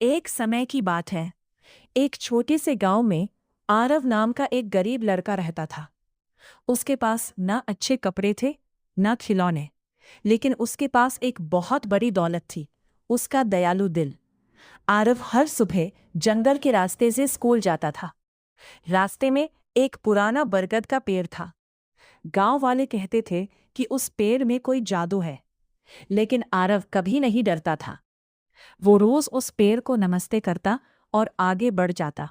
एक समय की बात है। एक छोटे से गांव में आरव नाम का एक गरीब लड़का रहता था। उसके पास ना अच्छे कपड़े थे, ना खिलौने, लेकिन उसके पास एक बहुत बड़ी दौलत थी, उसका दयालु दिल। आरव हर सुबह जंगल के रास्ते से स्कूल जाता था। रास्ते में एक पुराना बरगद का पेड़ था। गांव वाले कहते थे कि उस पेड़ में कोई जादू है, लेकिन आरव कभी नहीं डरता था। वो रोज उस पेड़ को नमस्ते करता और आगे बढ़ जाता।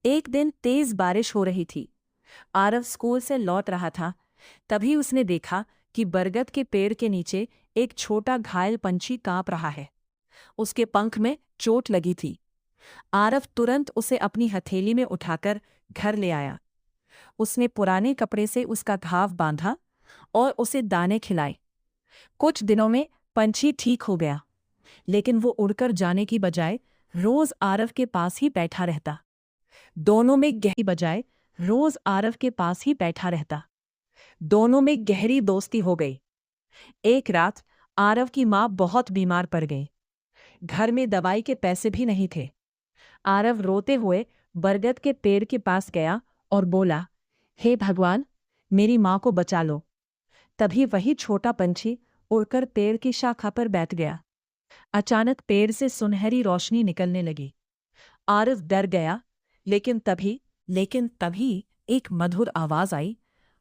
एक दिन तेज बारिश हो रही थी। आरव स्कूल से लौट रहा था। तभी उसने देखा कि बरगद के पेड़ के नीचे एक छोटा घायल पंछी कांप रहा है। उसके पंख में चोट लगी थी। आरव तुरंत उसे अपनी हथेली में उठाकर घर ले आया। उसने पुराने कपड़े से उसका घाव बांधा और उसे दाने खिलाए। कुछ दिनों में पंछी ठीक हो गया, लेकिन वो उड़कर जाने की बजाय रोज आरव के पास ही बैठा रहता। दोनों में गहरी बजाय रोज आरव के पास ही बैठा रहता। दोनों में गहरी दोस्ती हो गई। एक रात आरव की माँ बहुत बीमार पड़ गई। घर में दवाई के पैसे भी नहीं थे। आरव रोते हुए बरगद के पेड़ के पास गया और बोला, हे भगवान, मेरी माँ को बचा लो। तभी वही छोटा पंछी उड़कर पेड़ की शाखा पर बैठ गया। अचानक पेड़ से सुनहरी रोशनी निकलने लगी। आरव डर गया, लेकिन तभी एक मधुर आवाज आई,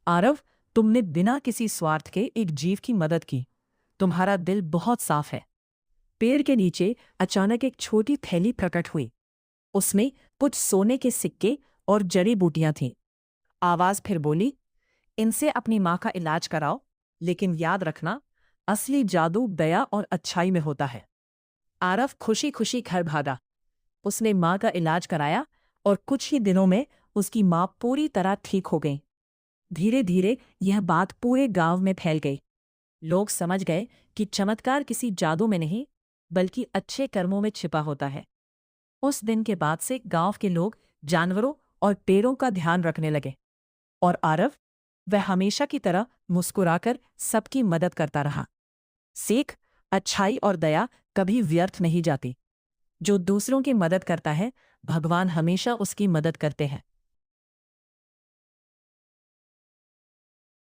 आरव, तुमने बिना किसी स्वार्थ के एक जीव की मदद की। तुम्हारा दिल बहुत साफ है। पेड़ के नीचे अचानक एक छोटी थैली प्रकट हुई। उसमें कुछ सोने के सिक्के और जड़ी बूटियां थीं। आवाज फिर बोली, इनसे अपनी माँ का इलाज कराओ, लेकिन याद रखना, असली जादू दया और अच्छाई में होता है। आरव खुशी खुशी घर भागा। उसने माँ का इलाज कराया और कुछ ही दिनों में उसकी माँ पूरी तरह ठीक हो गई। धीरे धीरे यह बात पूरे गांव में फैल गई। लोग समझ गए कि चमत्कार किसी जादू में नहीं, बल्कि अच्छे कर्मों में छिपा होता है। उस दिन के बाद से गांव के लोग जानवरों और पेड़ों का ध्यान रखने लगे। और आरव, वह हमेशा की तरह मुस्कुराकर सबकी मदद करता रहा। सीख, अच्छाई और दया कभी व्यर्थ नहीं जाती। जो दूसरों की मदद करता है, भगवान हमेशा उसकी मदद करते हैं।